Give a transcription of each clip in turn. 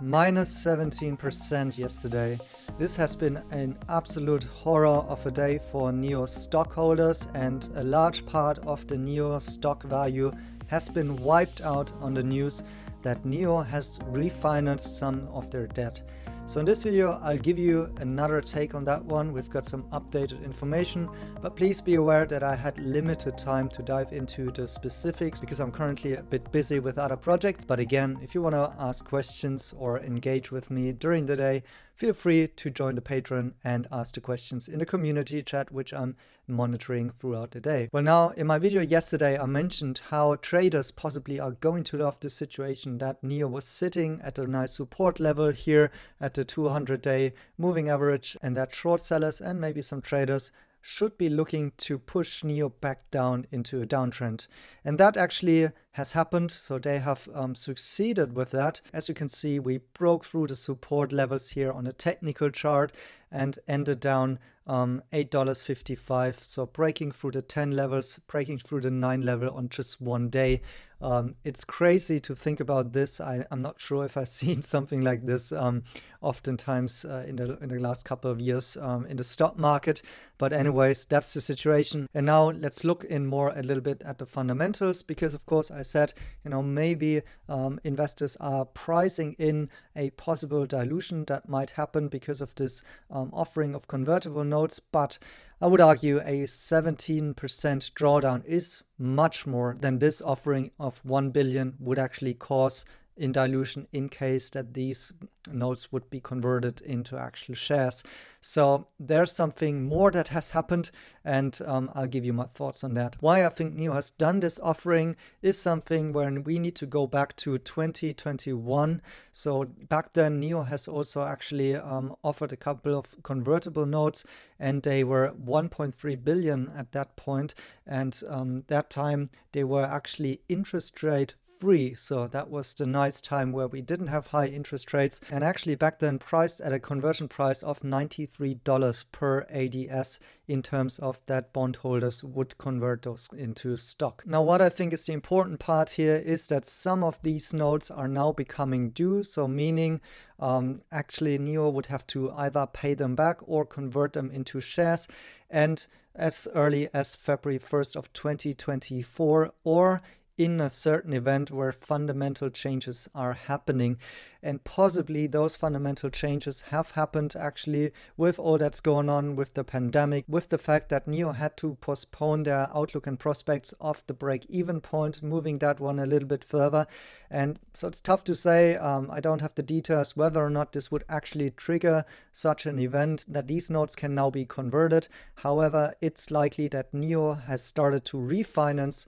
Minus 17% yesterday. This has been an absolute horror of a day for NIO stockholders, and a large part of the NIO stock value has been wiped out on the news that NIO has refinanced some of their debt. So in this video, I'll give you another take on that one. We've got some updated information, but please be aware that I had limited time to dive into the specifics because I'm currently a bit busy with other projects. But again, if you want to ask questions or engage with me during the day, feel free to join the Patreon and ask the questions in the community chat, which I'm monitoring throughout the day. Well, now in my video yesterday, I mentioned how traders possibly are going to love the situation that NIO was sitting at a nice support level here at the 200-day moving average, and that short sellers and maybe some traders should be looking to push NIO back down into a downtrend. And that actually has happened. So they have succeeded with that. As you can see, we broke through the support levels here on a technical chart and ended down $8.55. So breaking through the 10 levels, breaking through the 9 level on just one day. It's crazy to think about this. I'm not sure if I've seen something like this oftentimes in the last couple of years in the stock market. But anyways, that's the situation. And now let's look in more a little bit at the fundamentals, because of course I said, maybe investors are pricing in a possible dilution that might happen because of this offering of convertible notes. But I would argue a 17% drawdown is much more than this offering of 1 billion would actually cause in dilution in case that these notes would be converted into actual shares. So there's something more that has happened, and I'll give you my thoughts on that. Why I think NIO has done this offering is something where we need to go back to 2021. So back then NIO has also actually offered a couple of convertible notes, and they were 1.3 billion at that point, and that time they were actually interest rate free. So that was the nice time where we didn't have high interest rates, and actually back then priced at a conversion price of $93 per ADS in terms of that bondholders would convert those into stock. Now, what I think is the important part here is that some of these notes are now becoming due. So meaning actually NIO would have to either pay them back or convert them into shares, and as early as February 1st of 2024, or in a certain event where fundamental changes are happening. And possibly those fundamental changes have happened actually with all that's going on with the pandemic, with the fact that NIO had to postpone their outlook and prospects of the break-even point, moving that one a little bit further. And so it's tough to say, I don't have the details whether or not this would actually trigger such an event that these notes can now be converted. However, it's likely that NIO has started to refinance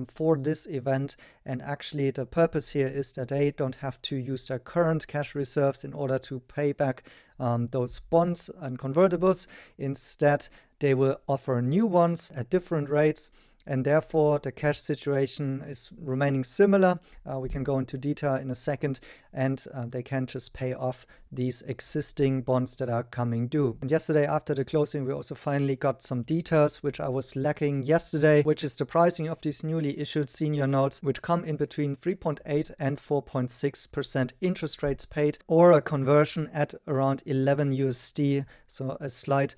for this event, and actually the purpose here is that they don't have to use their current cash reserves in order to pay back those bonds and convertibles. Instead, they will offer new ones at different rates, and therefore the cash situation is remaining similar. We can go into detail in a second, and they can just pay off these existing bonds that are coming due. And yesterday after the closing, we also finally got some details which I was lacking yesterday, which is the pricing of these newly issued senior notes, which come in between 3.8 and 4.6% interest rates paid, or a conversion at around 11 USD, so a slight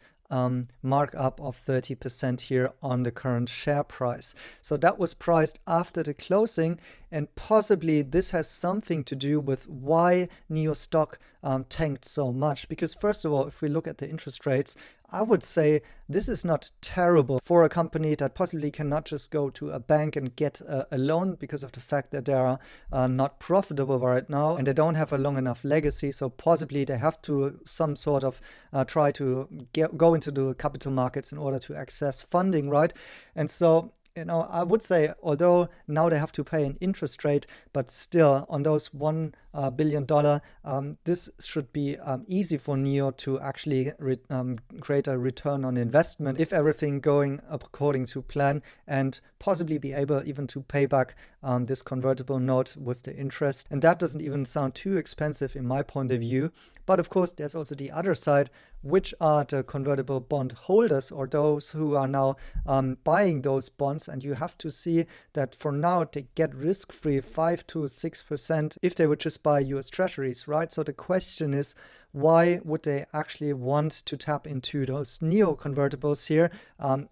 markup of 30% here on the current share price. So that was priced after the closing, and possibly this has something to do with why NIO stock tanked so much. Because first of all, if we look at the interest rates, I would say this is not terrible for a company that possibly cannot just go to a bank and get a loan because of the fact that they are not profitable right now and they don't have a long enough legacy. So possibly they have to some sort of try to go into the capital markets in order to access funding, right? And so I would say, although now they have to pay an interest rate, but still on those $1 billion, this should be easy for NIO to actually create a return on investment if everything going according to plan, and possibly be able even to pay back this convertible note with the interest. And that doesn't even sound too expensive in my point of view. But of course, there's also the other side, which are the convertible bond holders, or those who are now buying those bonds. And you have to see that for now, they get risk-free 5 to 6% if they would just just buy US Treasuries, right? So the question is, why would they actually want to tap into those NIO convertibles here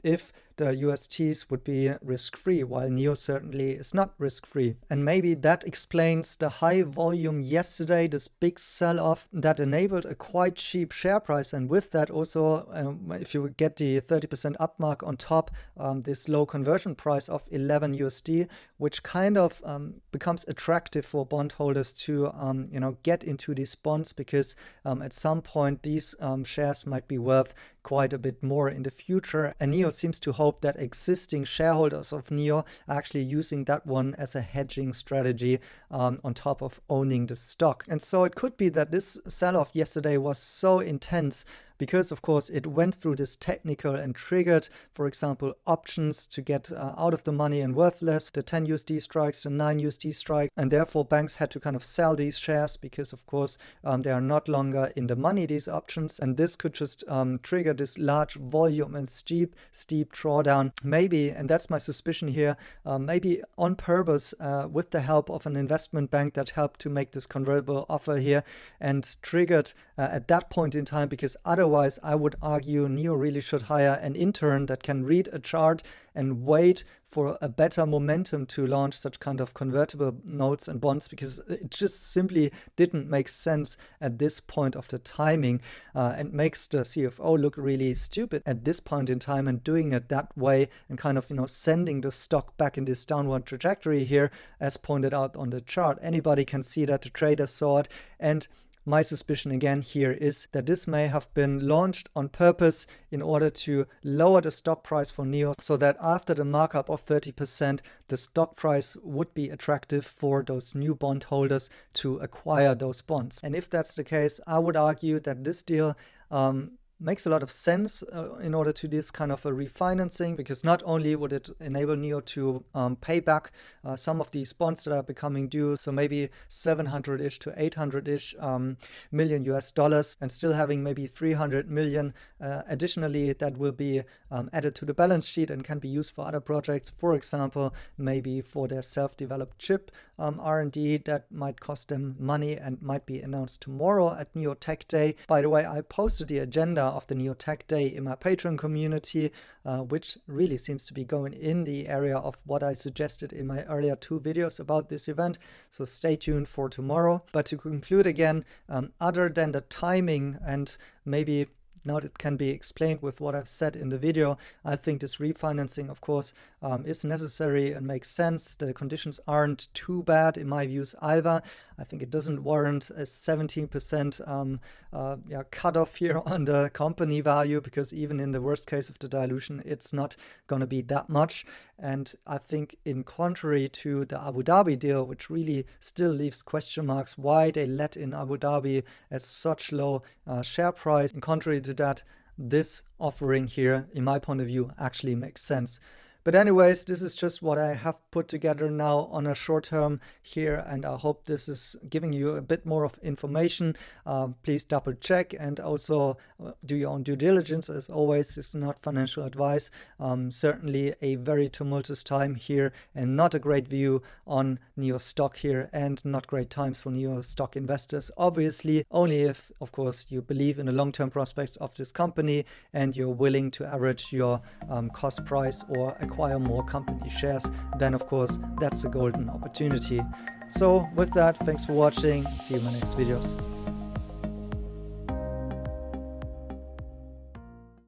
if the USTs would be risk-free, while NIO certainly is not risk-free? And maybe that explains the high volume yesterday, this big sell-off that enabled a quite cheap share price. And with that also, if you get the 30% up mark on top, this low conversion price of 11 USD, which kind of becomes attractive for bondholders to get into these bonds, because at some point these shares might be worth quite a bit more in the future. And NIO seems to hope that existing shareholders of NIO are actually using that one as a hedging strategy on top of owning the stock. And so it could be that this sell-off yesterday was so intense because, of course, it went through this technical and triggered, for example, options to get out of the money and worthless, the 10 USD strikes, the 9 USD strike, and therefore banks had to kind of sell these shares because, of course, they are not longer in the money, these options, and this could just trigger this large volume and steep drawdown. Maybe, and that's my suspicion here, maybe on purpose with the help of an investment bank that helped to make this convertible offer here and triggered at that point in time, because otherwise I would argue NIO really should hire an intern that can read a chart and wait for a better momentum to launch such kind of convertible notes and bonds, because it just simply didn't make sense at this point of the timing and makes the CFO look really stupid at this point in time, and doing it that way and kind of sending the stock back in this downward trajectory here, as pointed out on the chart. Anybody can see that, the traders saw it. And my suspicion again here is that this may have been launched on purpose in order to lower the stock price for NIO, so that after the markup of 30%, the stock price would be attractive for those new bondholders to acquire those bonds. And if that's the case, I would argue that this deal makes a lot of sense in order to this kind of a refinancing, because not only would it enable NIO to pay back some of these bonds that are becoming due, so maybe 700-ish to 800-ish million US dollars, and still having maybe 300 million additionally that will be added to the balance sheet and can be used for other projects, for example, maybe for their self-developed chip R&D that might cost them money and might be announced tomorrow at NIO Tech Day. By the way, I posted the agenda of the NIO Tech Day in my Patreon community, which really seems to be going in the area of what I suggested in my earlier 2 videos about this event. So stay tuned for tomorrow. But to conclude again, other than the timing, and maybe now it can be explained with what I've said in the video, I think this refinancing, of course, is necessary and makes sense. The conditions aren't too bad in my views either. I think it doesn't warrant a 17% cutoff here on the company value, because even in the worst case of the dilution, it's not going to be that much. And I think, in contrary to the Abu Dhabi deal, which really still leaves question marks why they let in Abu Dhabi at such low share price, in contrary to that, this offering here, in my point of view, actually makes sense. But anyways, this is just what I have put together now on a short term here, and I hope this is giving you a bit more of information. Please double check and also do your own due diligence. As always, it's not financial advice. Certainly a very tumultuous time here and not a great view on NIO stock here, and not great times for NIO stock investors. Obviously, only if, of course, you believe in the long-term prospects of this company and you're willing to average your cost price or acquire more company shares, then of course that's a golden opportunity. So with that, thanks for watching. See you in my next videos.